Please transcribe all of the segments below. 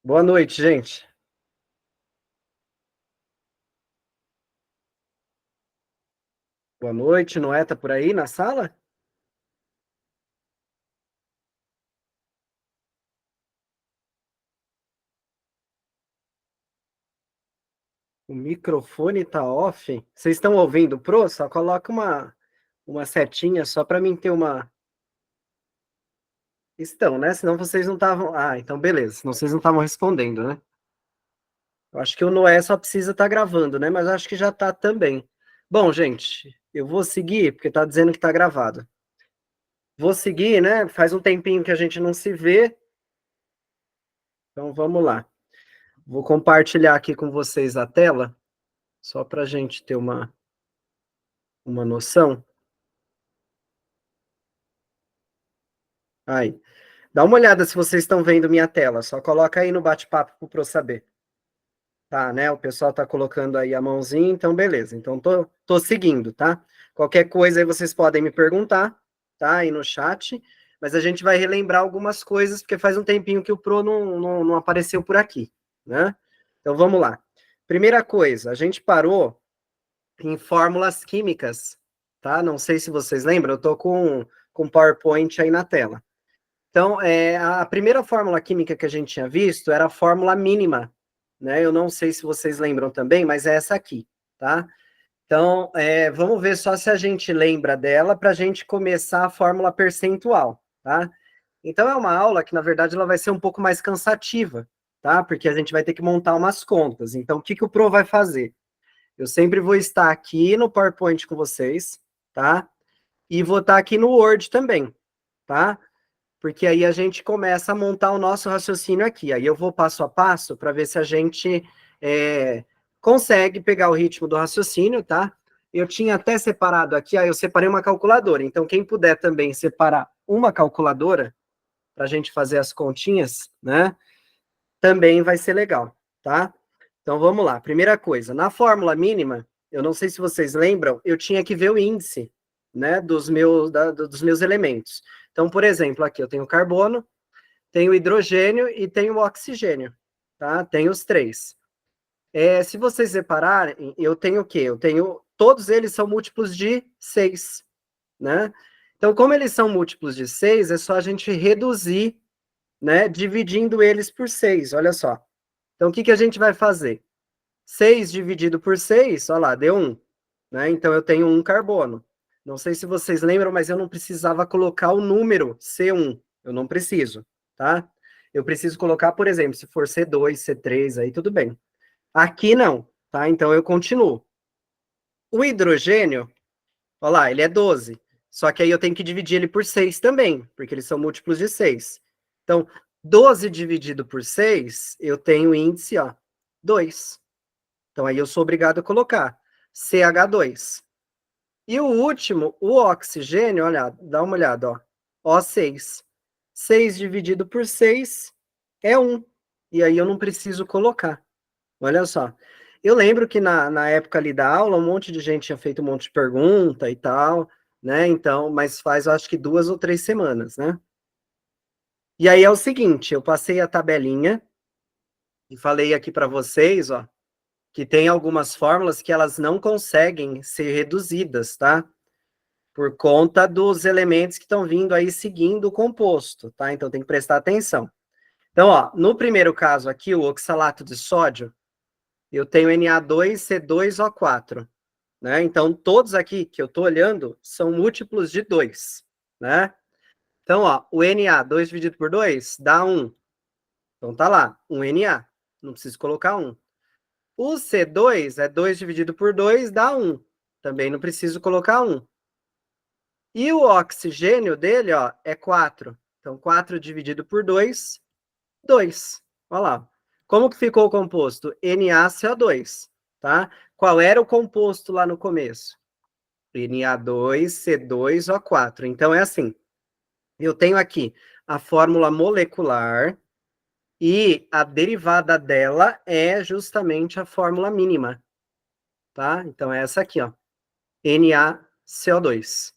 Boa noite, gente. Boa noite, Noé tá por aí na sala? O microfone tá off. Vocês estão ouvindo Pro? Só coloca uma setinha só para mim ter uma. Estão, né? Senão vocês não estavam. Ah, então beleza. Senão vocês não estavam respondendo, né? Eu acho que o Noé só precisa estar gravando, né? Mas eu acho que já tá também. Bom, gente, eu vou seguir, porque tá dizendo que tá gravado. Vou seguir, né? Faz um tempinho que a gente não se vê, então vamos lá. Vou compartilhar aqui com vocês a tela, só para a gente ter uma noção. Aí, dá uma olhada se vocês estão vendo minha tela. Só coloca aí no bate-papo para eu saber. Tá, né? O pessoal tá colocando aí a mãozinha, então beleza. Então tô seguindo, tá? Qualquer coisa aí vocês podem me perguntar, tá? Aí no chat. Mas a gente vai relembrar algumas coisas, porque faz um tempinho que o Pro não apareceu por aqui, né? Então vamos lá. Primeira coisa, a gente parou em fórmulas químicas, tá? Não sei se vocês lembram, eu tô com PowerPoint aí na tela. Então, a primeira fórmula química que a gente tinha visto era a fórmula mínima, né? Eu não sei se vocês lembram também, mas é essa aqui, tá? Então, vamos ver só se a gente lembra dela para a gente começar a fórmula percentual, tá? Então, é uma aula que, na verdade, ela vai ser um pouco mais cansativa, tá? Porque a gente vai ter que montar umas contas. Então, o que que o Pro vai fazer? Eu sempre vou estar aqui no PowerPoint com vocês, tá? E vou estar aqui no Word também, tá? Porque aí a gente começa a montar o nosso raciocínio aqui. Aí eu vou passo a passo para ver se a gente consegue pegar o ritmo do raciocínio, tá? Eu tinha até separado aqui, aí eu separei uma calculadora. Então, quem puder também separar uma calculadora para a gente fazer as continhas, né? Também vai ser legal, tá? Então vamos lá. Primeira coisa, na fórmula mínima, eu não sei se vocês lembram, eu tinha que ver o índice, né, dos meus elementos. Então, por exemplo, aqui eu tenho carbono, tenho hidrogênio e tenho oxigênio, tá? Tenho os três. Se vocês repararem, eu tenho o quê? Eu tenho, todos eles são múltiplos de 6, né? Então, como eles são múltiplos de 6, é só a gente reduzir, né, dividindo eles por 6, olha só. Então, o que que a gente vai fazer? 6 dividido por 6, olha lá, deu 1. Né? Então, eu tenho um carbono. Não sei se vocês lembram, mas eu não precisava colocar o número C1. Eu não preciso, tá? Eu preciso colocar, por exemplo, se for C2, C3, aí tudo bem. Aqui não, tá? Então, eu continuo. O hidrogênio, olha lá, ele é 12. Só que aí eu tenho que dividir ele por 6 também, porque eles são múltiplos de 6. Então, 12 dividido por 6, eu tenho o índice, ó, 2. Então, aí eu sou obrigado a colocar CH2. E o último, o oxigênio, olha, dá uma olhada, ó. O6. 6 dividido por 6 é 1. E aí eu não preciso colocar. Olha só. Eu lembro que na época ali da aula, um monte de gente tinha feito um monte de pergunta e tal, né? Então, mas faz, eu acho que 2 ou 3 semanas, né? E aí é o seguinte, eu passei a tabelinha e falei aqui para vocês, ó, que tem algumas fórmulas que elas não conseguem ser reduzidas, tá? Por conta dos elementos que estão vindo aí seguindo o composto, tá? Então tem que prestar atenção. Então, ó, no primeiro caso aqui, o oxalato de sódio, eu tenho Na2C2O4, né? Então todos aqui que eu tô olhando são múltiplos de 2, né? Então, ó, o Na, 2 dividido por 2 dá 1. Então tá lá, 1 Na. Não preciso colocar 1. O C2 é 2 dividido por 2 dá 1. Também não preciso colocar 1. E o oxigênio dele, ó, é 4. Então, 4 dividido por 2, 2. Olha lá. Como que ficou o composto? NaCO2, tá? Qual era o composto lá no começo? Na2C2O4. Então, é assim. Eu tenho aqui a fórmula molecular e a derivada dela é justamente a fórmula mínima, tá? Então, é essa aqui, ó. NaCO2.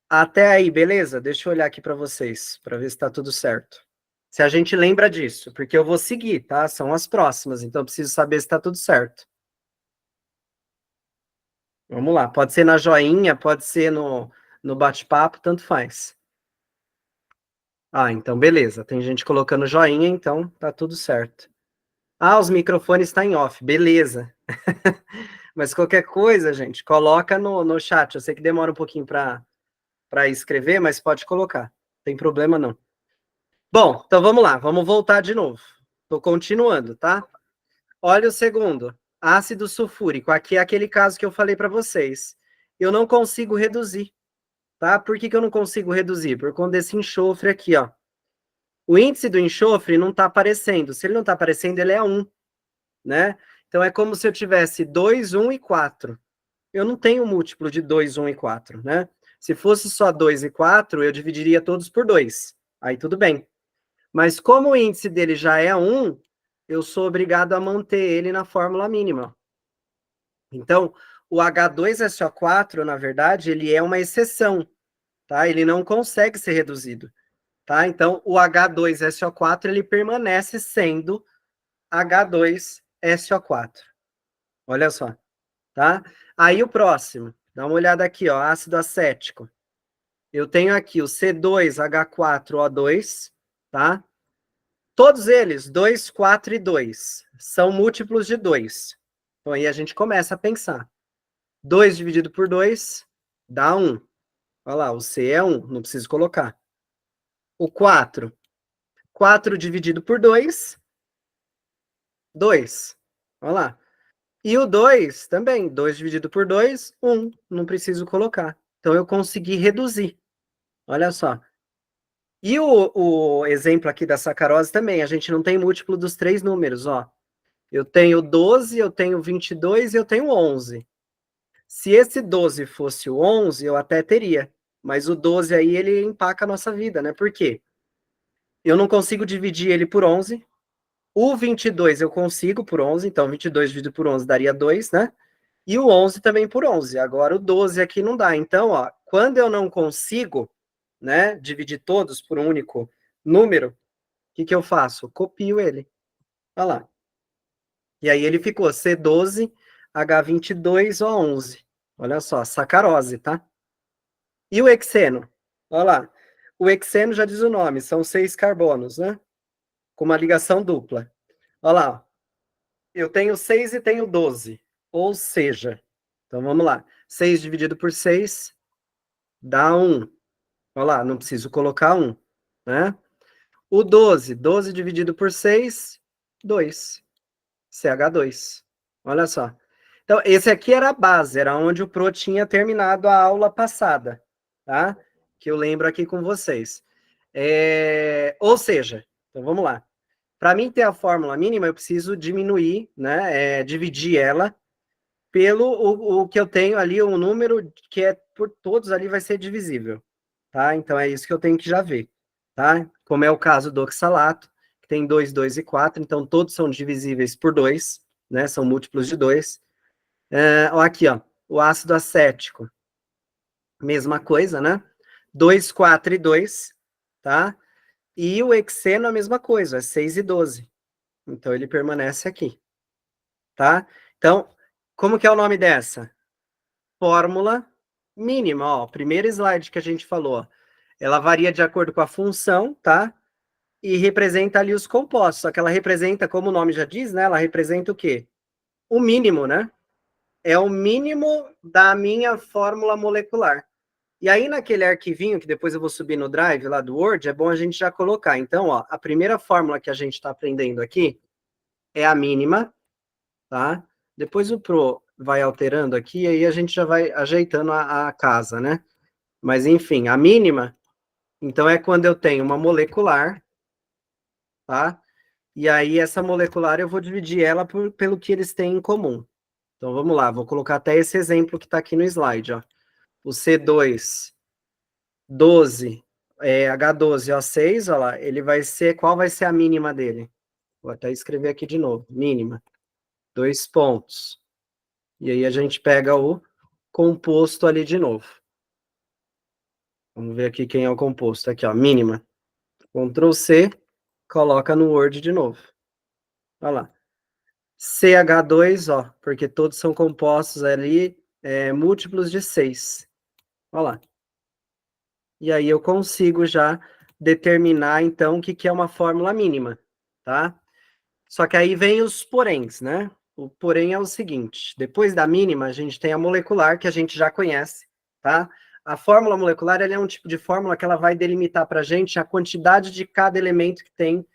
Até aí, beleza? Deixa eu olhar aqui para vocês, para ver se está tudo certo. Se a gente lembra disso, porque eu vou seguir, tá? São as próximas, então eu preciso saber se está tudo certo. Vamos lá, pode ser na joinha, pode ser no bate-papo, tanto faz. Ah, então beleza. Tem gente colocando joinha, então tá tudo certo. Ah, os microfones estão em off, beleza. Mas qualquer coisa, gente, coloca no chat. Eu sei que demora um pouquinho para escrever, mas pode colocar. Não tem problema não. Bom, então vamos lá, vamos voltar de novo. Estou continuando, tá? Olha o segundo. Ácido sulfúrico. Aqui é aquele caso que eu falei para vocês. Eu não consigo reduzir, tá? Por que eu não consigo reduzir? Por conta desse enxofre aqui, ó. O índice do enxofre não está aparecendo. Se ele não está aparecendo, ele é 1, né? Então é como se eu tivesse 2, 1 e 4. Eu não tenho múltiplo de 2, 1 e 4, né? Se fosse só 2 e 4, eu dividiria todos por 2. Aí tudo bem. Mas como o índice dele já é 1, eu sou obrigado a manter ele na fórmula mínima. Então, o H2SO4, na verdade, ele é uma exceção, tá? Ele não consegue ser reduzido, tá? Então, o H2SO4, ele permanece sendo H2SO4. Olha só, tá? Aí o próximo, dá uma olhada aqui, ó, ácido acético. Eu tenho aqui o C2H4O2, tá? Todos eles, 2, 4 e 2, são múltiplos de 2. Então aí a gente começa a pensar. 2 dividido por 2 dá 1. Olha lá, o C é 1, não preciso colocar. O 4. 4 dividido por 2, 2. Olha lá. E o 2 também, 2 dividido por 2, 1. Não preciso colocar. Então eu consegui reduzir. Olha só. E o exemplo aqui da sacarose também, a gente não tem múltiplo dos 3 números, ó. Eu tenho 12, eu tenho 22 e eu tenho 11. Se esse 12 fosse o 11, eu até teria. Mas o 12 aí, ele empaca a nossa vida, né? Por quê? Eu não consigo dividir ele por 11. O 22 eu consigo por 11, então 22 dividido por 11 daria 2, né? E o 11 também por 11. Agora o 12 aqui não dá. Então, ó, quando eu não consigo, né, dividir todos por um único número, o que eu faço? Copio ele. Olha lá. E aí ele ficou C12H22O11. Olha só, sacarose, tá? E o hexeno? Olha lá. O hexeno já diz o nome, são 6 carbonos, né? Com uma ligação dupla. Olha lá. Eu tenho 6 e tenho 12. Ou seja, então vamos lá. 6 dividido por 6 dá 1. Olha lá, não preciso colocar 1, né? O 12, 12 dividido por 6, 2. CH2. Olha só. Então, esse aqui era a base, era onde o Pro tinha terminado a aula passada, tá? Que eu lembro aqui com vocês. Ou seja, então vamos lá. Para mim ter a fórmula mínima, eu preciso diminuir, né? Dividir ela pelo o que eu tenho ali, um número que é por todos ali vai ser divisível, tá? Então é isso que eu tenho que já ver, tá? Como é o caso do oxalato, que tem 2, 2 e 4, então todos são divisíveis por 2, né? São múltiplos de 2. Ó, aqui, ó, o ácido acético, mesma coisa, né? 2, 4 e 2, tá? E o hexeno, a mesma coisa, é 6 e 12. Então ele permanece aqui, tá? Então, como que é o nome dessa? Fórmula mínima, ó, primeiro slide que a gente falou, ó, ela varia de acordo com a função, tá? E representa ali os compostos, só que ela representa, como o nome já diz, né? Ela representa o quê? O mínimo, né? É o mínimo da minha fórmula molecular. E aí, naquele arquivinho, que depois eu vou subir no Drive lá do Word, é bom a gente já colocar. Então, ó, a primeira fórmula que a gente está aprendendo aqui é a mínima, tá? Depois o Pro vai alterando aqui, e aí a gente já vai ajeitando a casa, né? Mas, enfim, a mínima, então, é quando eu tenho uma molecular, tá? E aí, essa molecular, eu vou dividir ela pelo que eles têm em comum. Então, vamos lá, vou colocar até esse exemplo que está aqui no slide, ó. O C2, 12, H12O6, ó lá, ele vai ser, qual vai ser a mínima dele? Vou até escrever aqui de novo, mínima. 2 pontos. E aí a gente pega o composto ali de novo. Vamos ver aqui quem é o composto. Aqui, ó, mínima. Ctrl C, coloca no Word de novo. Olha lá. CH2, ó, porque todos são compostos ali, múltiplos de 6. Olha lá. E aí eu consigo já determinar, então, o que é uma fórmula mínima, tá? Só que aí vem os poréns, né? O porém é o seguinte, depois da mínima, a gente tem a molecular, que a gente já conhece, tá? A fórmula molecular, ela é um tipo de fórmula que ela vai delimitar para a gente a quantidade de cada elemento que tem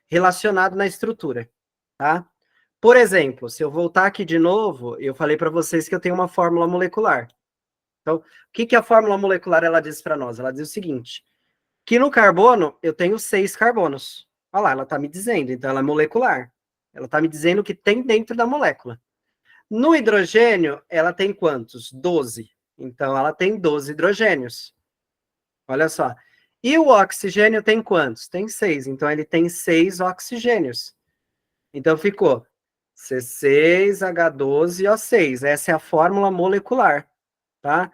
relacionado na estrutura, tá? Por exemplo, se eu voltar aqui de novo, eu falei para vocês que eu tenho uma fórmula molecular. Então, o que a fórmula molecular ela diz para nós? Ela diz o seguinte, que no carbono eu tenho 6 carbonos. Olha lá, ela está me dizendo, então ela é molecular. Ela está me dizendo o que tem dentro da molécula. No hidrogênio, ela tem quantos? 12. Então, ela tem 12 hidrogênios. Olha só. E o oxigênio tem quantos? Tem 6. Então, ele tem 6 oxigênios. Então, ficou C6H12O6. Essa é a fórmula molecular, tá?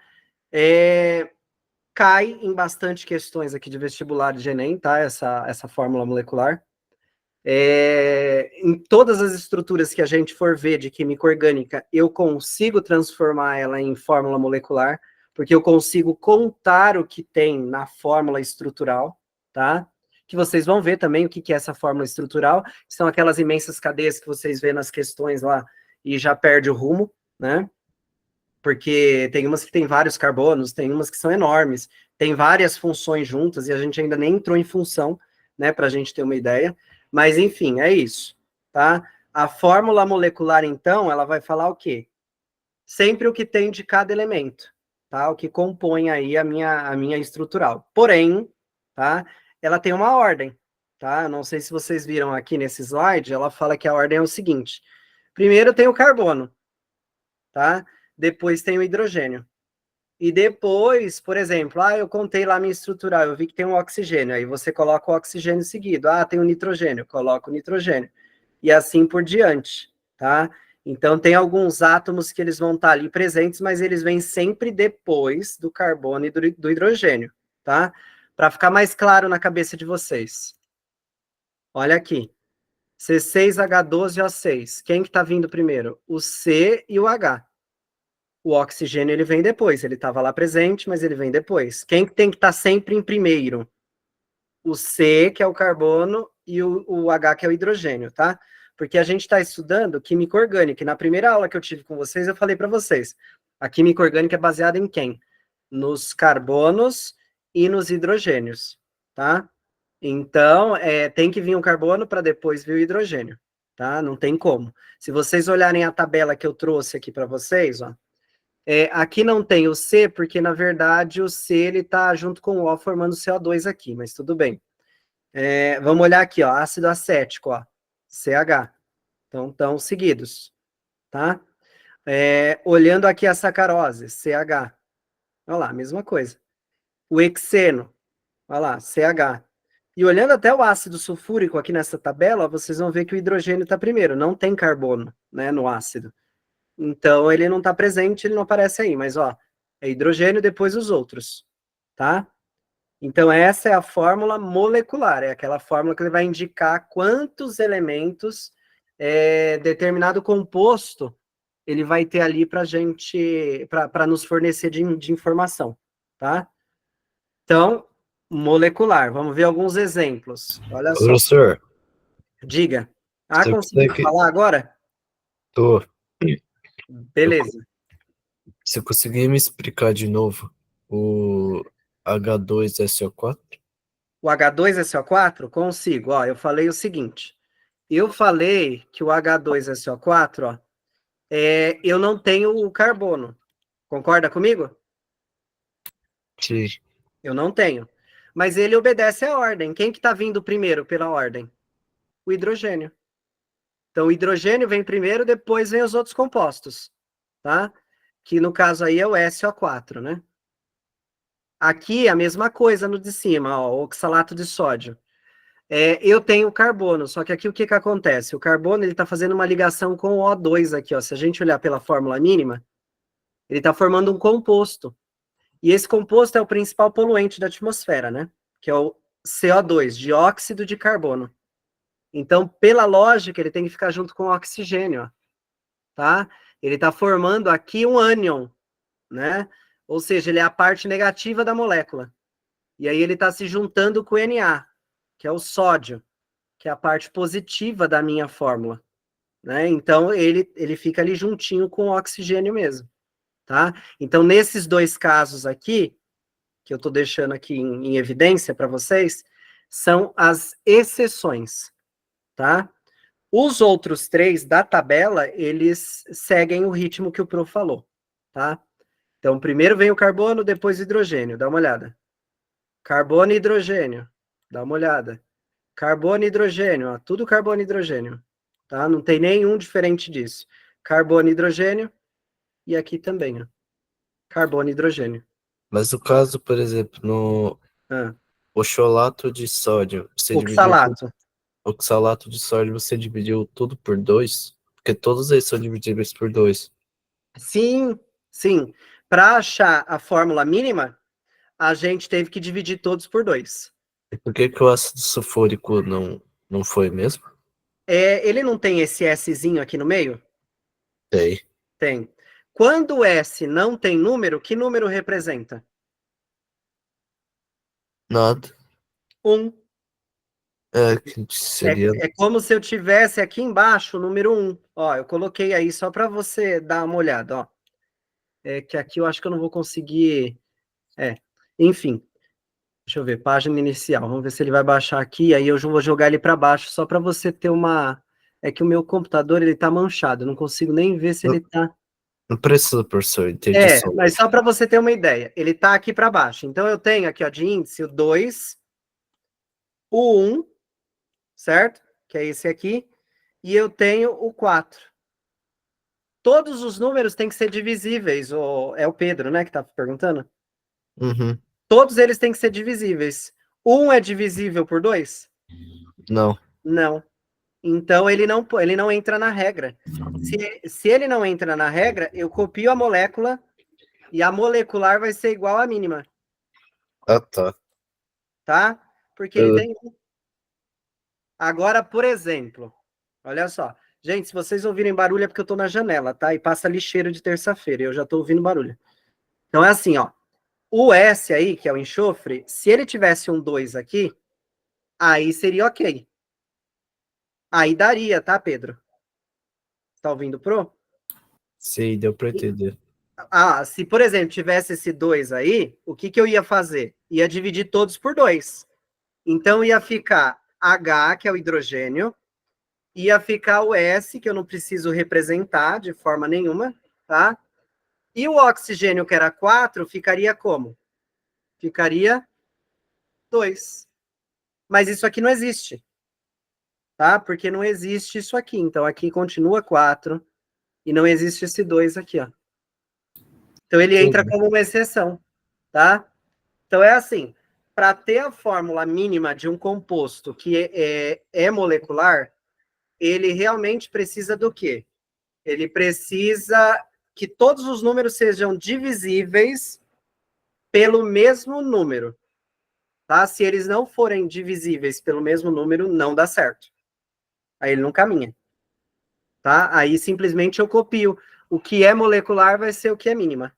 Cai em bastante questões aqui de vestibular de Enem, tá? Essa fórmula molecular. Em todas as estruturas que a gente for ver de química orgânica, eu consigo transformar ela em fórmula molecular, porque eu consigo contar o que tem na fórmula estrutural, tá? Que vocês vão ver também o que é essa fórmula estrutural, são aquelas imensas cadeias que vocês vê nas questões lá e já perde o rumo, né? Porque tem umas que tem vários carbonos, tem umas que são enormes, tem várias funções juntas e a gente ainda nem entrou em função, né, para a gente ter uma ideia. Mas, enfim, é isso, tá? A fórmula molecular, então, ela vai falar o quê? Sempre o que tem de cada elemento, tá? O que compõe aí a minha estrutural. Porém, tá? Ela tem uma ordem, tá? Não sei se vocês viram aqui nesse slide, ela fala que a ordem é o seguinte. Primeiro tem o carbono, tá? Depois tem o hidrogênio. E depois, por exemplo, eu contei lá minha estrutural, eu vi que tem um oxigênio, aí você coloca o oxigênio seguido. Tem um nitrogênio, coloca o nitrogênio. E assim por diante, tá? Então, tem alguns átomos que eles vão estar ali presentes, mas eles vêm sempre depois do carbono e do hidrogênio, tá? Para ficar mais claro na cabeça de vocês. Olha aqui. C6H12O6. Quem que tá vindo primeiro? O C e o H. O oxigênio ele vem depois, ele estava lá presente, mas ele vem depois. Quem tem que estar sempre em primeiro? O C, que é o carbono, e o H, que é o hidrogênio, tá? Porque a gente está estudando química orgânica, e na primeira aula que eu tive com vocês, eu falei para vocês, a química orgânica é baseada em quem? Nos carbonos e nos hidrogênios, tá? Então, tem que vir um carbono para depois vir o hidrogênio, tá? Não tem como. Se vocês olharem a tabela que eu trouxe aqui para vocês, ó, aqui não tem o C, porque, na verdade, o C ele está junto com o O formando CO2 aqui, mas tudo bem. Vamos olhar aqui, ó, ácido acético, ó, CH. Então, estão seguidos, tá? Olhando aqui a sacarose, CH. Olha lá, mesma coisa. O hexeno, olha lá, CH. E olhando até o ácido sulfúrico aqui nessa tabela, vocês vão ver que o hidrogênio está primeiro, não tem carbono, né, no ácido. Então, ele não está presente, ele não aparece aí, mas, ó, é hidrogênio, depois os outros, tá? Então, essa é a fórmula molecular, é aquela fórmula que ele vai indicar quantos elementos determinado composto ele vai ter ali para gente, para nos fornecer de informação, tá? Então, molecular, vamos ver alguns exemplos. Olha só. Professor, Diga. você Conseguiu consegue... falar agora? Tô. Beleza. Você conseguiu me explicar de novo o H2SO4? O H2SO4? Consigo. Ó, eu falei o seguinte. Eu falei que o H2SO4, ó, eu não tenho o carbono. Concorda comigo? Sim. Eu não tenho. Mas ele obedece à ordem. Quem que está vindo primeiro pela ordem? O hidrogênio. Então, o hidrogênio vem primeiro, depois vem os outros compostos, tá? Que no caso aí é o SO4, né? Aqui a mesma coisa no de cima, ó, oxalato de sódio. Eu tenho carbono, só que aqui o que acontece? O carbono ele está fazendo uma ligação com o O2 aqui, ó. Se a gente olhar pela fórmula mínima, ele está formando um composto. E esse composto é o principal poluente da atmosfera, né? Que é o CO2, dióxido de carbono. Então, pela lógica, ele tem que ficar junto com o oxigênio, ó, tá? Ele está formando aqui um ânion, né? Ou seja, ele é a parte negativa da molécula. E aí ele está se juntando com o Na, que é o sódio, que é a parte positiva da minha fórmula, né? Então, ele fica ali juntinho com o oxigênio mesmo, tá? Então, nesses dois casos aqui, que eu estou deixando aqui em evidência para vocês, são as exceções, tá? Os outros três da tabela, eles seguem o ritmo que o Pro falou, tá? Então, primeiro vem o carbono, depois o hidrogênio, dá uma olhada. Carbono e hidrogênio, dá uma olhada. Carbono e hidrogênio, ó, tudo carbono e hidrogênio, tá? Não tem nenhum diferente disso. Carbono e hidrogênio, e aqui também, ó. Carbono e hidrogênio. Mas no caso, por exemplo, no Ah, oxalato de sódio, você dividiu tudo. oxalato. Oxalato de sódio, você dividiu tudo por 2? Porque todos eles são dividíveis por 2. Sim, sim. Para achar a fórmula mínima, a gente teve que dividir todos por 2. E por que que o ácido sulfúrico não foi mesmo? Ele não tem esse Szinho aqui no meio? Tem. Tem. Quando o S não tem número, que número representa? Nada. 1. Que seria. É como se eu tivesse aqui embaixo o número 1. Ó, eu coloquei aí só para você dar uma olhada, ó. É que aqui eu acho que eu não vou conseguir. Enfim. Deixa eu ver, página inicial. Vamos ver se ele vai baixar aqui. Aí eu vou jogar ele para baixo só para você ter uma. É que o meu computador ele tá manchado. Eu não consigo nem ver se ele tá. Não precisa, professor, entendi só. Mas só para você ter uma ideia. Ele tá aqui para baixo. Então eu tenho aqui, ó, de índice o 2, o 1, certo? Que é esse aqui. E eu tenho o 4. Todos os números têm que ser divisíveis. É o Pedro, né, que tá perguntando? Uhum. Todos eles têm que ser divisíveis. 1 é divisível por 2? Não. Não. Então ele não entra na regra. Se ele não entra na regra, eu copio a molécula e a molecular vai ser igual à mínima, Ah, tá. tá? Porque ele tem um. Agora, por exemplo, olha só. Gente, se vocês ouvirem barulho é porque eu tô na janela, tá? E passa lixeiro de terça-feira, eu já tô ouvindo barulho. Então é assim, ó. O S aí, que é o enxofre, se ele tivesse um 2 aqui, aí seria ok. Aí daria, tá, Pedro? Tá ouvindo, Pro? Sim, deu para entender. Se, por exemplo, tivesse esse 2 aí, o que eu ia fazer? Ia dividir todos por 2. Então, ia ficar H, que é o hidrogênio, ia ficar o S, que eu não preciso representar de forma nenhuma, tá? E o oxigênio, que era 4, ficaria como? Ficaria 2. Mas isso aqui não existe, tá? Porque não existe isso aqui. Então, aqui continua 4 e não existe esse 2 aqui, ó. Então, ele entra como uma exceção, tá? Então, é assim, para ter a fórmula mínima de um composto que é molecular, ele realmente precisa do quê? Ele precisa que todos os números sejam divisíveis pelo mesmo número, tá? Se eles não forem divisíveis pelo mesmo número, não dá certo. Aí ele não caminha, tá? Aí simplesmente eu copio. O que é molecular vai ser o que é mínima.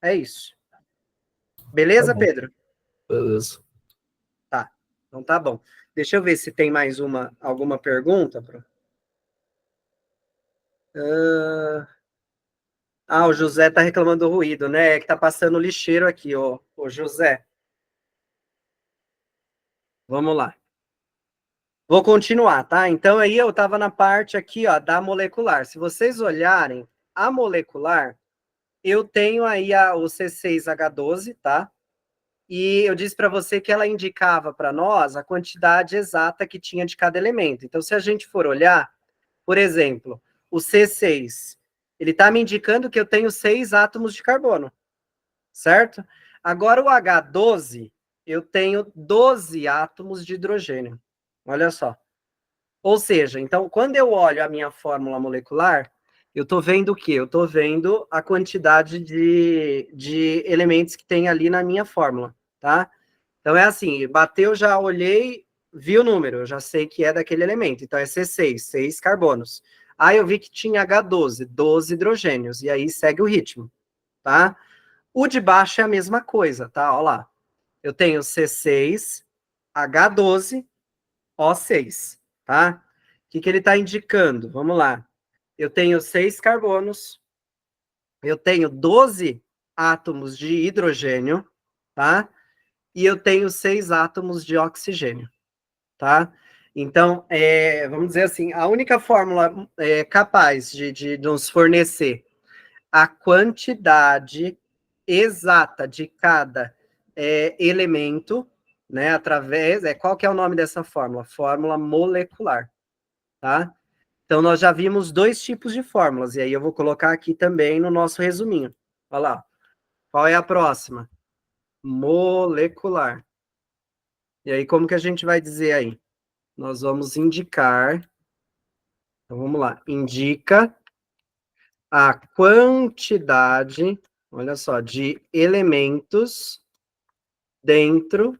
É isso. Tá Beleza, bom, Pedro? beleza. Tá. Então tá bom. Deixa eu ver se tem mais alguma pergunta. O José tá reclamando do ruído, né? É que tá passando lixeiro aqui, ô José. Vamos lá. Vou continuar, tá? Então aí eu tava na parte aqui, ó, da molecular. Se vocês olharem, a molecular, eu tenho aí o C6H12, tá? E eu disse para você que ela indicava para nós a quantidade exata que tinha de cada elemento. Então, se a gente for olhar, por exemplo, o C6, ele está me indicando que eu tenho 6 átomos de carbono, certo? Agora, o H12, eu tenho 12 átomos de hidrogênio. Olha só. Ou seja, então, quando eu olho a minha fórmula molecular, eu estou vendo o quê? Eu estou vendo a quantidade de elementos que tem ali na minha fórmula, tá? Então é assim, bateu, já olhei, vi o número, eu já sei que é daquele elemento. Então é C6, 6 carbonos. Aí eu vi que tinha H12, 12 hidrogênios, e aí segue o ritmo, tá? O de baixo é a mesma coisa, tá? Olha lá. Eu tenho C6, H12, O6, tá? O que ele está indicando? Vamos lá. Eu tenho 6 carbonos, eu tenho 12 átomos de hidrogênio, tá? E eu tenho 6 átomos de oxigênio, tá? Então, vamos dizer assim, a única fórmula capaz de nos fornecer a quantidade exata de cada elemento, né, através, qual que é o nome dessa fórmula? Fórmula molecular, tá? Então, nós já vimos 2 tipos de fórmulas, e aí eu vou colocar aqui também no nosso resuminho. Olha lá. Qual é a próxima? Molecular. E aí, como que a gente vai dizer aí? Nós vamos indicar, então vamos lá, indica a quantidade, olha só, de elementos dentro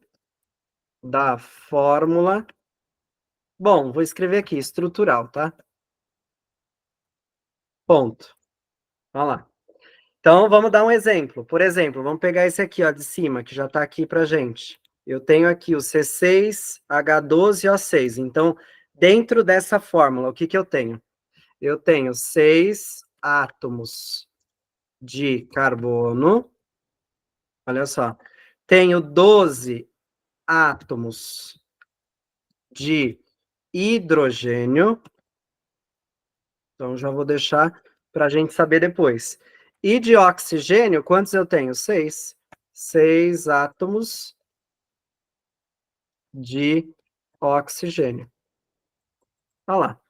da fórmula. Bom, vou escrever aqui, estrutural, tá? Ponto. Olha lá. Então, vamos dar um exemplo. Por exemplo, vamos pegar esse aqui, ó, de cima, que já está aqui para gente. Eu tenho aqui o C6, H12 e O6. Então, dentro dessa fórmula, o que eu tenho? Eu tenho 6 átomos de carbono. Olha só. Tenho 12 átomos de hidrogênio. Então, já vou deixar para a gente saber depois. E de oxigênio, quantos eu tenho? 6. 6 átomos de oxigênio. Olha lá.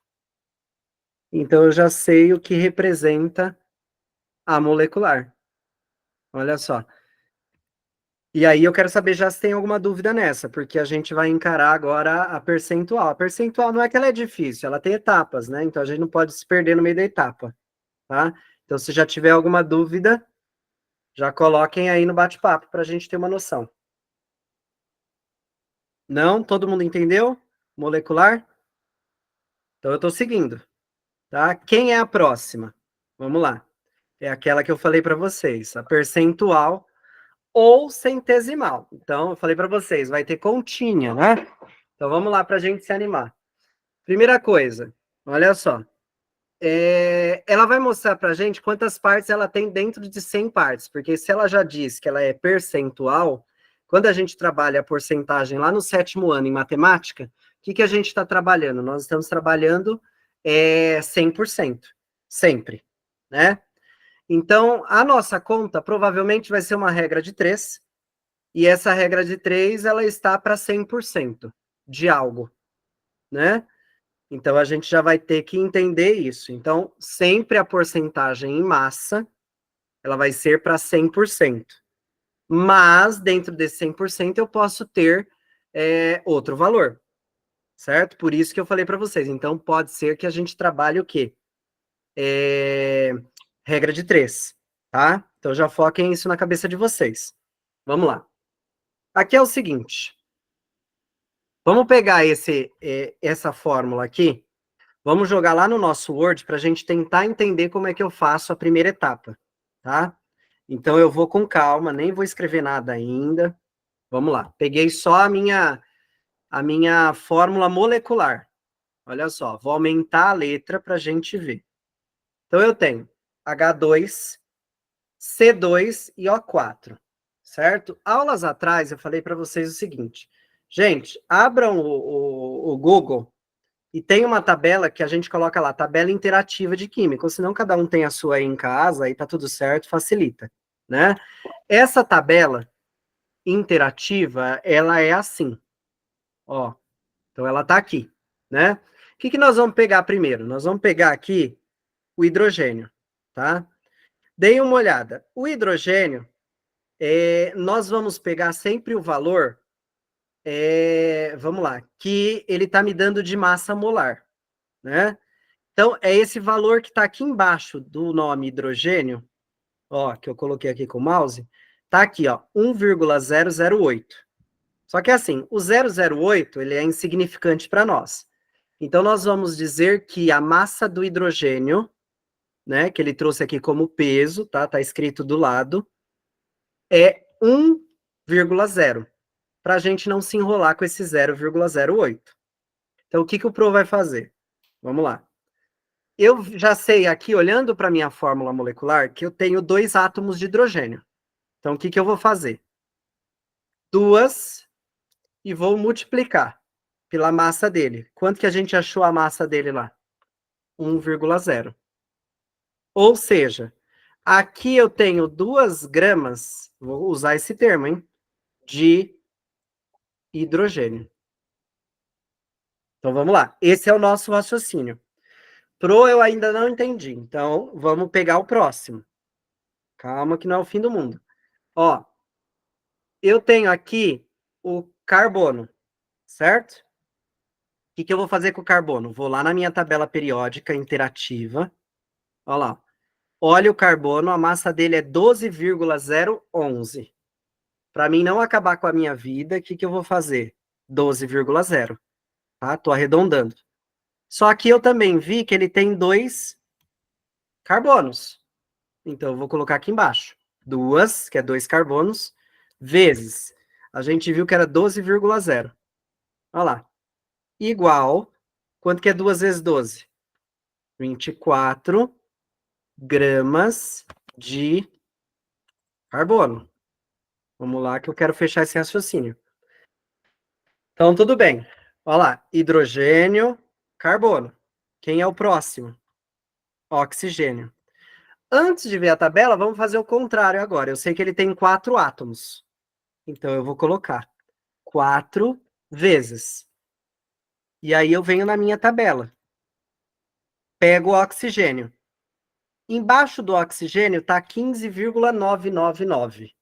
Então, eu já sei o que representa a molecular. Olha só. E aí eu quero saber já se tem alguma dúvida nessa, porque a gente vai encarar agora a percentual. A percentual não é que ela é difícil, ela tem etapas, né? Então a gente não pode se perder no meio da etapa, tá? Então se já tiver alguma dúvida, já coloquem aí no bate-papo para a gente ter uma noção. Não? Todo mundo entendeu? Molecular? Então eu estou seguindo, tá? Quem é a próxima? Vamos lá. É aquela que eu falei para vocês, a percentual ou centesimal. Então, eu falei para vocês, vai ter continha, né? Então, vamos lá para a gente se animar. Primeira coisa, olha só. Ela vai mostrar para a gente quantas partes ela tem dentro de 100 partes, porque se ela já diz que ela é percentual, quando a gente trabalha a porcentagem lá no 7º ano em matemática, o que a gente está trabalhando? Nós estamos trabalhando 100%, sempre, né? Então, a nossa conta provavelmente vai ser uma regra de 3, e essa regra de 3, ela está para 100% de algo, né? Então, a gente já vai ter que entender isso. Então, sempre a porcentagem em massa, ela vai ser para 100%. Mas, dentro desse 100%, eu posso ter outro valor, certo? Por isso que eu falei para vocês. Então, pode ser que a gente trabalhe o quê? Regra de 3, tá? Então, já foquem isso na cabeça de vocês. Vamos lá. Aqui é o seguinte. Vamos pegar essa fórmula aqui, vamos jogar lá no nosso Word para a gente tentar entender como é que eu faço a primeira etapa, tá? Então, eu vou com calma, nem vou escrever nada ainda. Vamos lá. Peguei só a minha fórmula molecular. Olha só, vou aumentar a letra para a gente ver. Então, eu tenho H2, C2 e O4, certo? Aulas atrás, eu falei para vocês o seguinte. Gente, abram o Google e tem uma tabela que a gente coloca lá, tabela interativa de química, ou senão cada um tem a sua aí em casa, aí tá tudo certo, facilita, né? Essa tabela interativa, ela é assim, ó. Então ela tá aqui, né? O que nós vamos pegar primeiro? Nós vamos pegar aqui o hidrogênio, tá? Deem uma olhada. O hidrogênio, nós vamos pegar sempre o valor, vamos lá, que ele está me dando de massa molar, né? Então, é esse valor que está aqui embaixo do nome hidrogênio, ó, que eu coloquei aqui com o mouse, tá aqui, ó, 1,008, Só que assim, o 008, ele é insignificante para nós. Então, nós vamos dizer que a massa do hidrogênio, né, que ele trouxe aqui como peso, tá? Tá escrito do lado, é 1,0, para a gente não se enrolar com esse 0,08. Então, o que o Pro vai fazer? Vamos lá. Eu já sei aqui, olhando para a minha fórmula molecular, que eu tenho 2 átomos de hidrogênio. Então, o que eu vou fazer? 2 e vou multiplicar pela massa dele. Quanto que a gente achou a massa dele lá? 1,0. Ou seja, aqui eu tenho 2 gramas, vou usar esse termo, hein? De hidrogênio. Então, vamos lá. Esse é o nosso raciocínio. Pro eu ainda não entendi. Então, vamos pegar o próximo. Calma que não é o fim do mundo. Ó, eu tenho aqui o carbono, certo? O que eu vou fazer com o carbono? Vou lá na minha tabela periódica interativa. Olha lá. Olha o carbono, a massa dele é 12,011. Para mim não acabar com a minha vida, o que eu vou fazer? 12,0. Tá? Tô arredondando. Só que eu também vi que ele tem 2 carbonos. Então, eu vou colocar aqui embaixo. 2, que é 2 carbonos, vezes. A gente viu que era 12,0. Olha lá. Igual. Quanto que é 2 vezes 12? 24 gramas de carbono. Vamos lá que eu quero fechar esse raciocínio. Então, tudo bem. Olha lá. Hidrogênio, carbono. Quem é o próximo? Oxigênio. Antes de ver a tabela, vamos fazer o contrário agora. Eu sei que ele tem 4 átomos. Então, eu vou colocar 4 vezes. E aí eu venho na minha tabela. Pego o oxigênio. Embaixo do oxigênio está 15,999.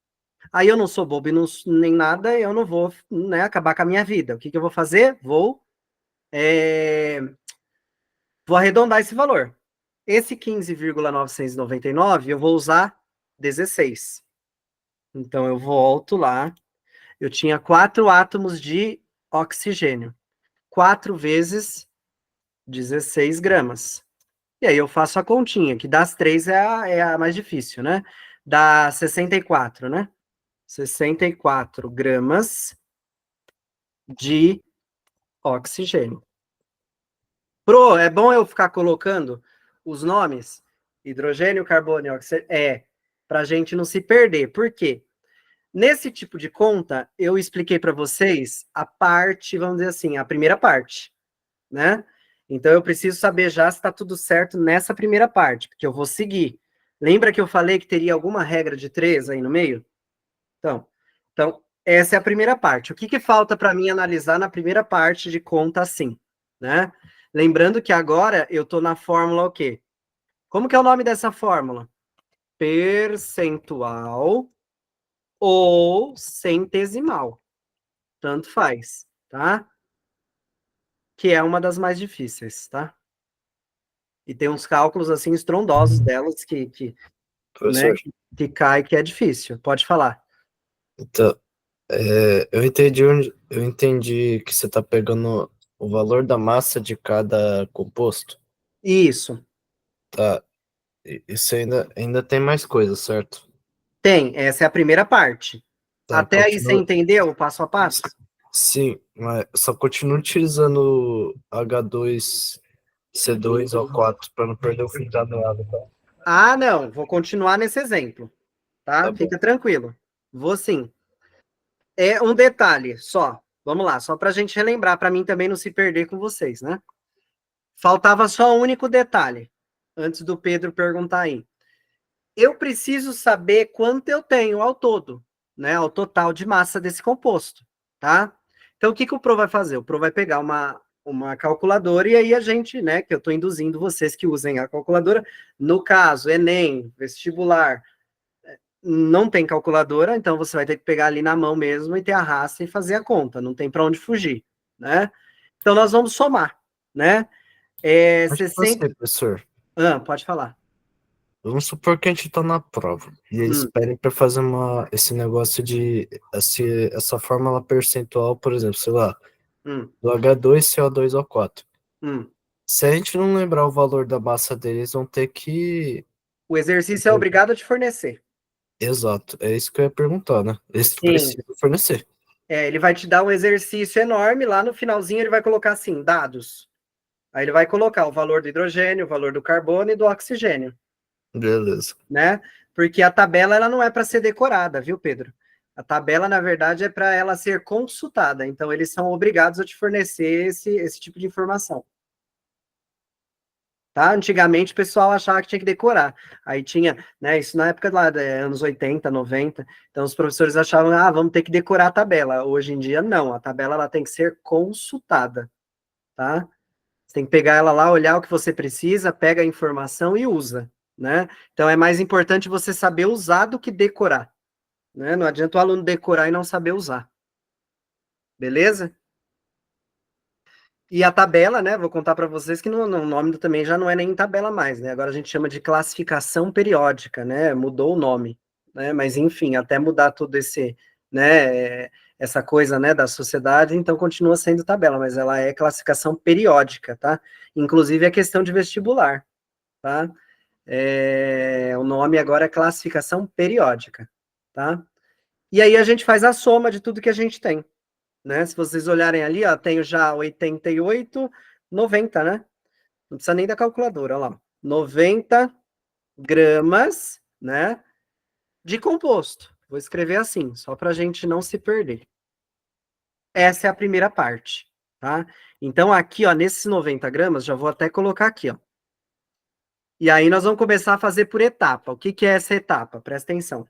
Aí eu não sou bobo e nem nada, eu não vou, né, acabar com a minha vida. O que eu vou fazer? Vou arredondar esse valor. Esse 15,999 eu vou usar 16. Então eu volto lá. Eu tinha 4 átomos de oxigênio. 4 vezes 16 gramas. E aí eu faço a continha, que das 3 é a mais difícil, né? Dá 64, né? 64 gramas de oxigênio. Pro, é bom eu ficar colocando os nomes, hidrogênio, carbono e oxigênio, para a gente não se perder. Por quê? Nesse tipo de conta, eu expliquei para vocês a parte, vamos dizer assim, a primeira parte, né? Então, eu preciso saber já se está tudo certo nessa primeira parte, porque eu vou seguir. Lembra que eu falei que teria alguma regra de 3 aí no meio? Então essa é a primeira parte. O que falta para mim analisar na primeira parte de conta assim, né? Lembrando que agora eu estou na fórmula o quê? Como que é o nome dessa fórmula? Percentual ou centesimal. Tanto faz, tá? Que é uma das mais difíceis, tá? E tem uns cálculos assim estrondosos delas né, Professor, que cai que é difícil. Pode falar. então, eu entendi que você está pegando o valor da massa de cada composto. Isso. Tá. Isso ainda tem mais coisa, certo? Tem, essa é a primeira parte. Tá, Até aí você entendeu o passo a passo? Sim, mas só continuo utilizando H2C2O4 para não perder o fim da meada, tá? Ah, não, vou continuar nesse exemplo, Tá tá? bom. Fica tranquilo. Vou sim. É um detalhe só. Vamos lá, só para a gente relembrar, para mim também não se perder com vocês, né? Faltava só um único detalhe, antes do Pedro perguntar aí. Eu preciso saber quanto eu tenho ao todo, né? Ao total de massa desse composto, tá? Então, o que o Pro vai fazer? O Pro vai pegar uma calculadora e aí a gente, né, que eu estou induzindo vocês que usem a calculadora, no caso, Enem, vestibular, não tem calculadora, então você vai ter que pegar ali na mão mesmo e ter a raça e fazer a conta, não tem para onde fugir, né? Então, nós vamos somar, né? Mas você, professor, Pode falar. vamos supor que a gente tá na prova e eles Hum, pedem para fazer esse negócio de essa fórmula percentual, por exemplo, sei lá, hum, do H2CO2O4. hum. Se a gente não lembrar o valor da massa deles, vão ter que. O exercício é obrigado a te fornecer. Exato, é isso que eu ia perguntar, né? Eles Sim. precisam fornecer. Ele vai te dar um exercício enorme, lá no finalzinho ele vai colocar assim, dados. Aí ele vai colocar o valor do hidrogênio, o valor do carbono e do oxigênio, Beleza. né? Porque a tabela ela não é para ser decorada, viu, Pedro? A tabela, na verdade, é para ela ser consultada. Então, eles são obrigados a te fornecer esse tipo de informação. Tá? Antigamente o pessoal achava que tinha que decorar. Aí tinha, né, isso na época lá, anos 80, 90. Então os professores achavam, vamos ter que decorar a tabela. Hoje em dia, não. A tabela ela tem que ser consultada, tá? Você tem que pegar ela lá, olhar o que você precisa, pega a informação e usa, né? Então é mais importante você saber usar do que decorar, né? Não adianta o aluno decorar e não saber usar. Beleza? E a tabela, né? Vou contar para vocês que o nome também já não é nem tabela mais, né? Agora a gente chama de classificação periódica, né? Mudou o nome, né? Mas enfim, até mudar todo né? Essa coisa, né? Da sociedade, então continua sendo tabela, mas ela é classificação periódica, tá? Inclusive é questão de vestibular, tá? O nome agora é classificação periódica, tá? E aí a gente faz a soma de tudo que a gente tem, né? Se vocês olharem ali, ó, tenho já 88, 90, né? Não precisa nem da calculadora, olha lá. 90 gramas, né? De composto. Vou escrever assim, só para a gente não se perder. Essa é a primeira parte, tá? Então, aqui, ó, nesses 90 gramas, já vou até colocar aqui, ó. E aí nós vamos começar a fazer por etapa. O que que é essa etapa? Presta atenção.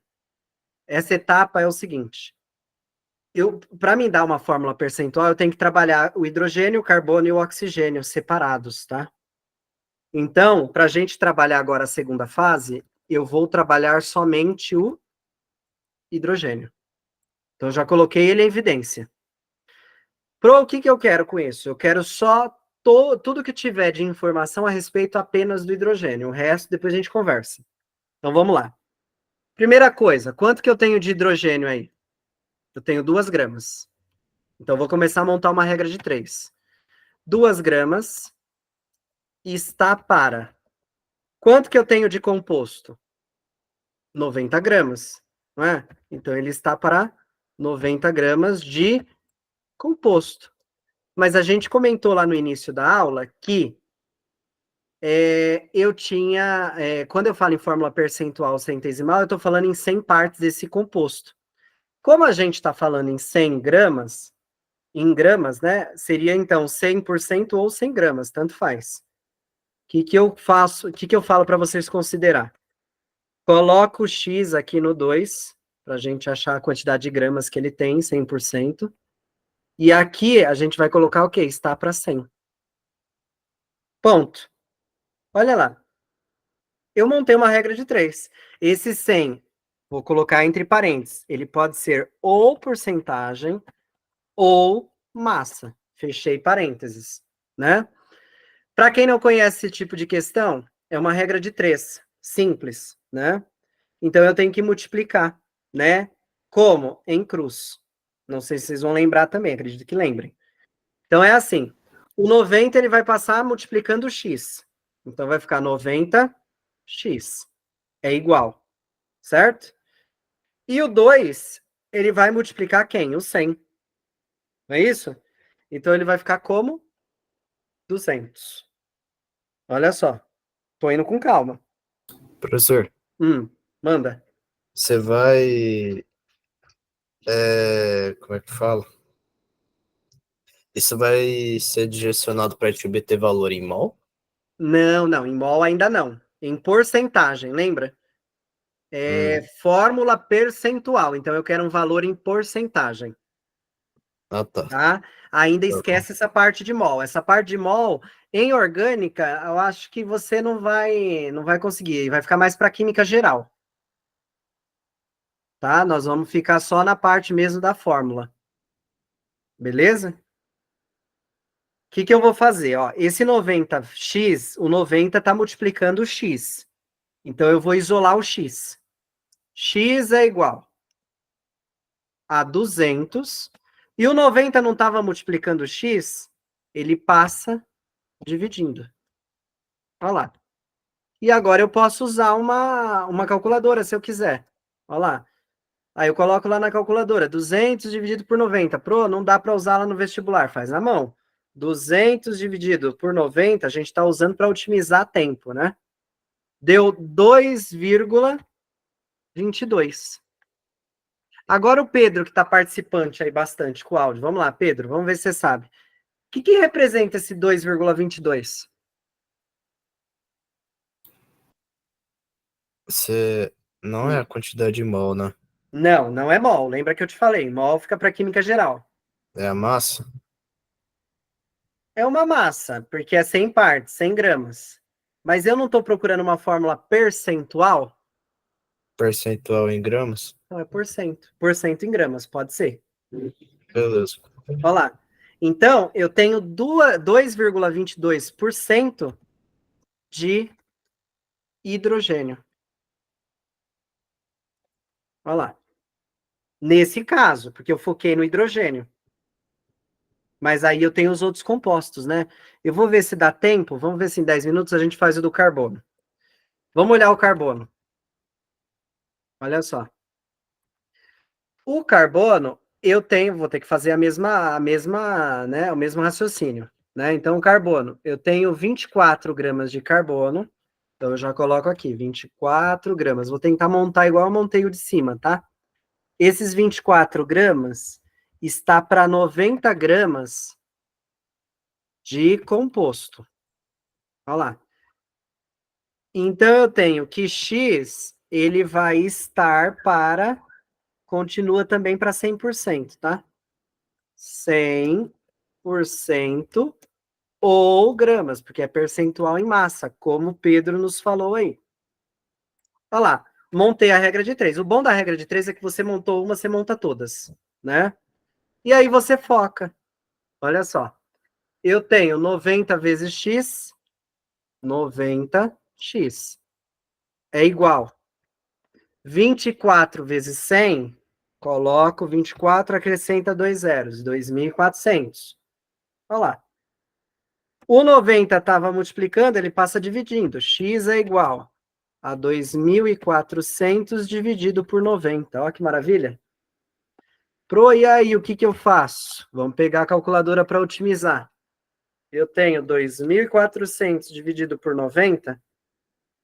Essa etapa é o seguinte. Para mim dar uma fórmula percentual, eu tenho que trabalhar o hidrogênio, o carbono e o oxigênio separados, tá? Então, para a gente trabalhar agora a segunda fase, eu vou trabalhar somente o hidrogênio. Então, já coloquei ele em evidência. O que eu quero com isso? Eu quero só tudo que tiver de informação a respeito apenas do hidrogênio. O resto, depois a gente conversa. Então, vamos lá. Primeira coisa, quanto que eu tenho de hidrogênio aí? Eu tenho 2 gramas. Então, eu vou começar a montar uma regra de 3. 2 gramas está para... Quanto que eu tenho de composto? 90 gramas, não é? Então, ele está para 90 gramas de composto. Mas a gente comentou lá no início da aula que eu tinha, quando eu falo em fórmula percentual centesimal, eu estou falando em 100 partes desse composto. Como a gente está falando em 100 gramas, em gramas, né, seria então 100% ou 100 gramas, tanto faz. O que que eu faço, o que que eu falo para vocês considerar? Coloco o X aqui no 2, para a gente achar a quantidade de gramas que ele tem, 100%. E aqui a gente vai colocar o quê? Está para 100. Ponto. Olha lá. Eu montei uma regra de 3. Esse 100, vou colocar entre parênteses, ele pode ser ou porcentagem ou massa. Fechei parênteses, né? Para quem não conhece esse tipo de questão, é uma regra de 3, simples, né? Então eu tenho que multiplicar, né? Como? Em cruz. Não sei se vocês vão lembrar também, acredito que lembrem. Então é assim, o 90 ele vai passar multiplicando o x. Então vai ficar 90x é igual, certo? E o 2, ele vai multiplicar quem? O 100. Não é isso? Então ele vai ficar como 200. Olha só, tô indo com calma. Professor, Manda. você vai. Como é que fala? Isso vai ser direcionado para a gente obter valor em mol? Não, não, em mol ainda não. Em porcentagem, lembra? Fórmula percentual. Então eu quero um valor em porcentagem, Ah, tá. tá? Ainda Tá bom. esquece essa parte de mol. Essa parte de mol em orgânica, eu acho que você não vai conseguir, vai ficar mais para química geral, tá? Nós vamos ficar só na parte mesmo da fórmula. Beleza? O que que eu vou fazer, ó? Esse 90x, o 90 está multiplicando o x. Então, eu vou isolar o x. X é igual a 200. E o 90 não estava multiplicando x? Ele passa dividindo. Olha lá. E agora eu posso usar uma calculadora, se eu quiser. Olha lá. Aí eu coloco lá na calculadora, 200 dividido por 90. Pro, não dá para usar lá no vestibular, faz na mão. 200 dividido por 90, a gente está usando para otimizar tempo, né? Deu 2,22. Agora o Pedro, que está participante aí bastante com o áudio. Vamos lá, Pedro, vamos ver se você sabe. O que representa esse 2,22? Você não é a quantidade de mol, né? Não, não é mol. Lembra que eu te falei, mol fica para química geral. É a massa? É uma massa, porque é 100 partes, 100 gramas. Mas eu não estou procurando uma fórmula percentual? Percentual em gramas? Não, é por cento. Por cento em gramas, pode ser. Beleza. Olha lá. Então, eu tenho 2,22% de hidrogênio. Olha lá. Nesse caso, porque eu foquei no hidrogênio. Mas aí eu tenho os outros compostos, né? Eu vou ver se dá tempo. Vamos ver se em 10 minutos a gente faz o do carbono. Vamos olhar o carbono. Olha só. O carbono, vou ter que fazer né, o mesmo raciocínio, né? Então, o carbono, eu tenho 24 gramas de carbono, então eu já coloco aqui, 24 gramas. Vou tentar montar igual eu montei o de cima, tá? Esses 24 gramas está para 90 gramas de composto. Olha lá. Então, eu tenho que X, ele vai estar para, continua também para 100%, tá? 100% ou gramas, porque é percentual em massa, como o Pedro nos falou aí. Olha lá, montei a regra de 3. O bom da regra de 3 é que você montou uma, você monta todas, né? E aí você foca. Olha só. Eu tenho 90 vezes x, 90x. É igual. 24 vezes 100, coloco 24, acrescenta 2 zeros, 2.400. Olha lá. O 90 estava multiplicando, ele passa dividindo. X é igual a 2.400 dividido por 90. Olha que maravilha. E aí, o que eu faço? Vamos pegar a calculadora para otimizar. Eu tenho 2.400 dividido por 90,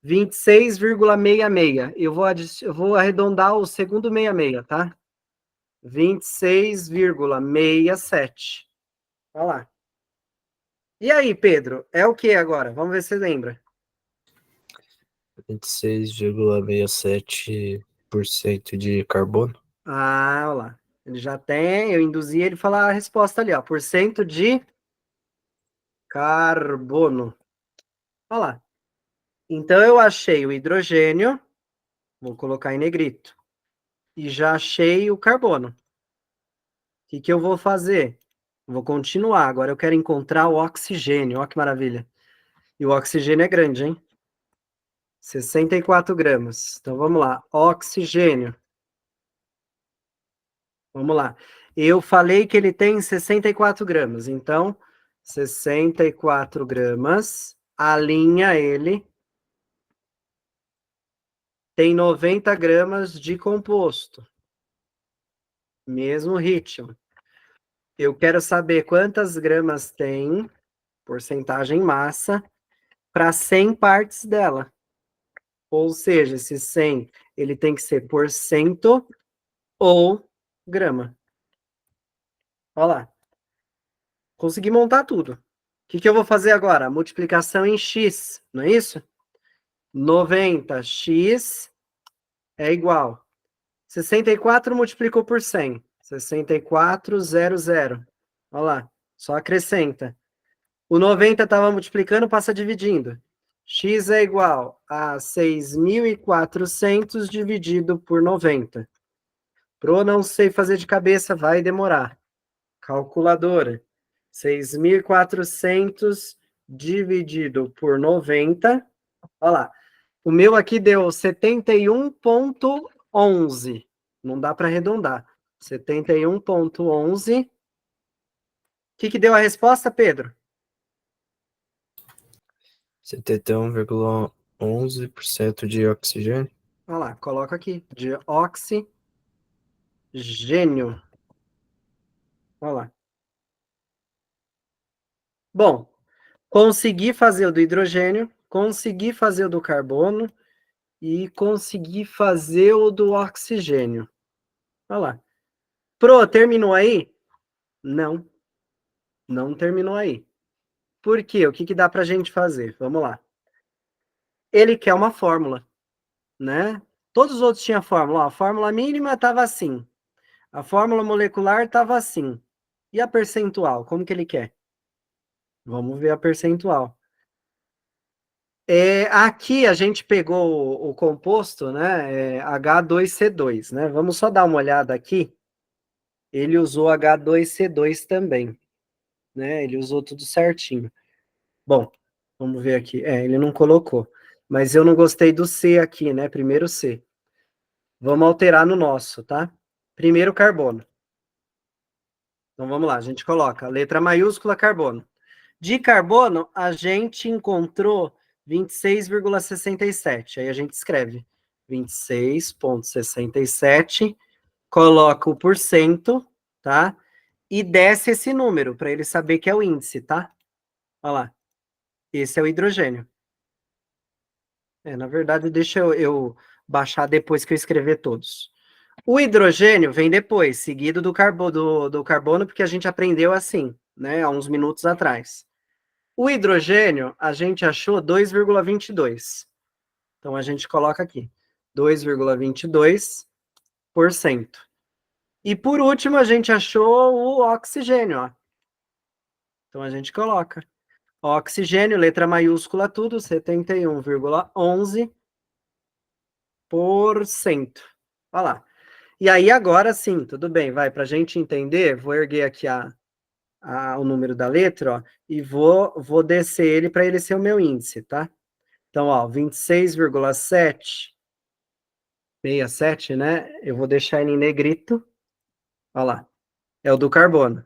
26,66. Eu vou arredondar o segundo 66, tá? 26,67. Olha lá. E aí, Pedro, é o que agora? Vamos ver se você lembra. 26,67% de carbono. Ah, olha lá. Ele já tem, eu induzi ele a falar a resposta ali, ó. Porcento de carbono. Olha lá. Então, eu achei o hidrogênio, vou colocar em negrito, e já achei o carbono. O que eu vou fazer? Vou continuar. Agora eu quero encontrar o oxigênio. Olha que maravilha. E o oxigênio é grande, hein? 64 gramas. Então, vamos lá. Oxigênio. Vamos lá. Eu falei que ele tem 64 gramas. Então, 64 gramas. A linha, ele tem 90 gramas de composto. Mesmo ritmo. Eu quero saber quantas gramas tem, porcentagem massa, para 100 partes dela. Ou seja, esse 100, ele tem que ser por cento ou grama. Olha lá. Consegui montar tudo. O que eu vou fazer agora? Multiplicação em x, não é isso? 90x é igual. 64 multiplicou por 100. 6400. Olha lá, só acrescenta. O 90 estava multiplicando, passa dividindo. X é igual a 6.400 dividido por 90. Pro não sei fazer de cabeça, vai demorar. Calculadora. 6.400 dividido por 90. Olha lá. O meu aqui deu 71,11. Não dá para arredondar. 71,11. O que deu a resposta, Pedro? 71,11% de oxigênio. Olha lá, coloca aqui. De oxigênio. Olha lá. Bom, consegui fazer o do hidrogênio, consegui fazer o do carbono e consegui fazer o do oxigênio. Olha lá. Pro, terminou aí? Não, não terminou aí. Por quê? O que dá para a gente fazer? Vamos lá. Ele quer uma fórmula, né? Todos os outros tinham fórmula. Ó, a fórmula mínima estava assim. A fórmula molecular estava assim. E a percentual? Como que ele quer? Vamos ver a percentual. Aqui a gente pegou o composto, né? H2C2, né? Vamos só dar uma olhada aqui. Ele usou H2C2 também, né? Ele usou tudo certinho. Bom, vamos ver aqui. Ele não colocou. Mas eu não gostei do C aqui, né? Primeiro C. Vamos alterar no nosso, tá? Primeiro carbono. Então vamos lá, a gente coloca letra maiúscula carbono. De carbono, a gente encontrou 26,67. Aí a gente escreve 26,67, coloca o porcento, tá? E desce esse número para ele saber que é o índice, tá? Olha lá. Esse é o hidrogênio. Na verdade, deixa eu baixar depois que eu escrever todos. O hidrogênio vem depois, seguido do carbono, porque a gente aprendeu assim, né, há uns minutos atrás. O hidrogênio, a gente achou 2,22. Então, a gente coloca aqui, 2,22%. E, por último, a gente achou o oxigênio, ó. Então, a gente coloca. Oxigênio, letra maiúscula tudo, 71,11%. Olha lá. E aí, agora sim, tudo bem, vai, para a gente entender, vou erguer aqui o número da letra, ó, e vou descer ele para ele ser o meu índice, tá? Então, ó, 26,67, né? Eu vou deixar ele em negrito. Olha lá, é o do carbono.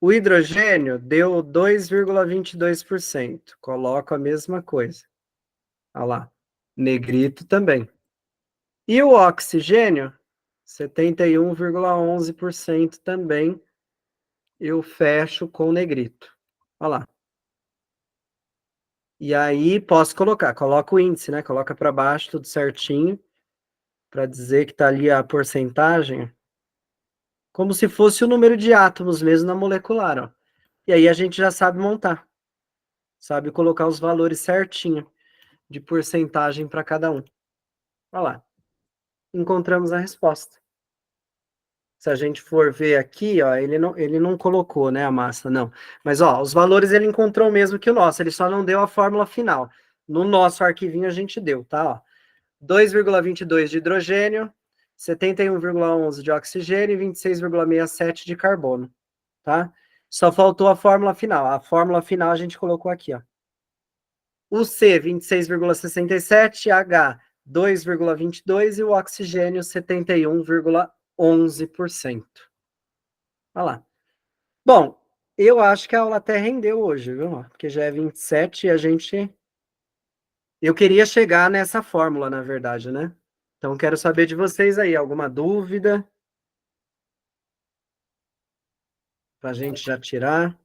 O hidrogênio deu 2,22%. Coloco a mesma coisa. Olha lá, negrito também. E o oxigênio, 71,11% também. Eu fecho com negrito. Olha lá. E aí posso colocar, coloca o índice, né? Coloca para baixo tudo certinho, para dizer que está ali a porcentagem, como se fosse o número de átomos mesmo na molecular, ó. E aí a gente já sabe montar, sabe colocar os valores certinho de porcentagem para cada um. Olha lá, encontramos a resposta. Se a gente for ver aqui, ó, ele não colocou, né, a massa, não. Mas, ó, os valores ele encontrou mesmo que o nosso, ele só não deu a fórmula final. No nosso arquivinho a gente deu, tá? Ó, 2,22 de hidrogênio, 71,11 de oxigênio e 26,67 de carbono, tá? Só faltou a fórmula final. A fórmula final a gente colocou aqui, ó. O C, 26,67, H, 2,22 e o oxigênio, 71,11%. Olha lá. Bom, eu acho que a aula até rendeu hoje, viu? Porque já é 27 e a gente... Eu queria chegar nessa fórmula, na verdade, né? Então, quero saber de vocês aí, alguma dúvida? Para a gente já tirar.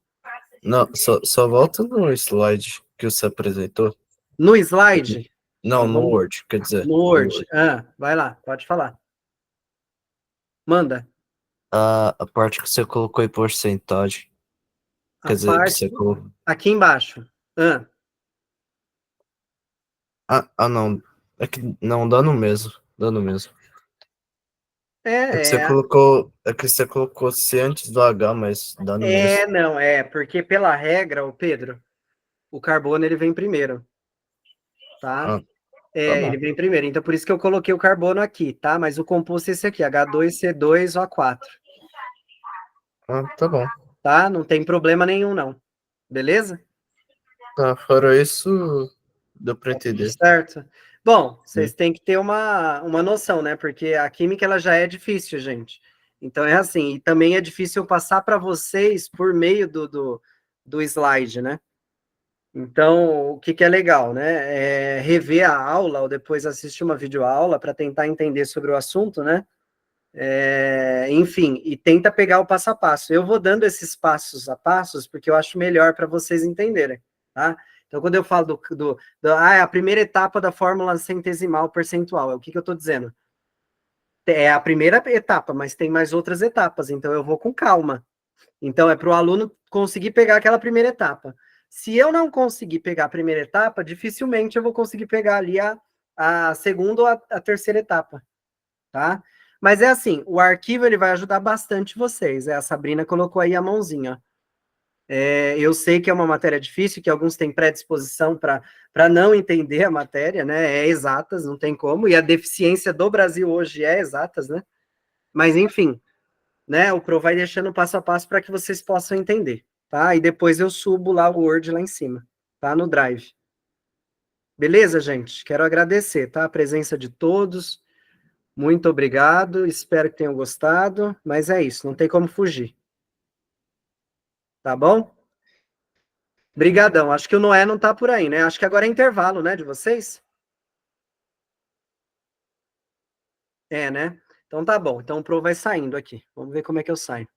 Não, só volta no slide que você apresentou. No slide? Não, Então, no vamos... Word, quer dizer. No Word. Vai lá, pode falar. Manda. A parte que você colocou em porcentagem. A Quer dizer, que parte você colocou. aqui embaixo. Não. É que não, dá no mesmo. Dá no mesmo. É, É que você colocou C antes do H, mas dá no mesmo. não, porque pela regra, o Pedro, o carbono ele vem primeiro, tá? Tá bom. Ele vem primeiro, então por isso que eu coloquei o carbono aqui, tá? Mas o composto é esse aqui, H2C2O4, Tá bom. tá? Não tem problema nenhum, não. Beleza? Tá, fora isso, deu pra Tá tudo entender. certo? Bom, vocês têm que ter uma noção, né? Porque a química ela já é difícil, gente. Então é assim, e também é difícil passar para vocês por meio do slide, né? Então, o que, que é legal, né? É rever a aula ou depois assistir uma videoaula para tentar entender sobre o assunto, né? Enfim, e tenta pegar o passo a passo. Eu vou dando esses passos a passos porque eu acho melhor para vocês entenderem, tá? Então, quando eu falo a primeira etapa da fórmula centesimal percentual, o que, que eu estou dizendo? É a primeira etapa, mas tem mais outras etapas, então eu vou com calma. Então, é para o aluno conseguir pegar aquela primeira etapa. Se eu não conseguir pegar a primeira etapa, dificilmente eu vou conseguir pegar ali a segunda ou a terceira etapa, tá? Mas é assim, o arquivo ele vai ajudar bastante vocês. A Sabrina colocou aí a mãozinha. Eu sei que é uma matéria difícil, que alguns têm predisposição para não entender a matéria, né? É exatas, não tem como. E a deficiência do Brasil hoje é exatas, né? Mas enfim, né? O Pro vai deixando passo a passo para que vocês possam entender, tá? E depois eu subo lá o Word lá em cima, tá? No Drive. Beleza, gente? Quero agradecer, tá? A presença de todos. Muito obrigado. Espero que tenham gostado. Mas é isso, não tem como fugir. Tá bom? Brigadão. Acho que o Noé não tá por aí, né? Acho que agora é intervalo, né, de vocês? É, né? Então tá bom. Então o Pro vai saindo aqui. Vamos ver como é que eu saio.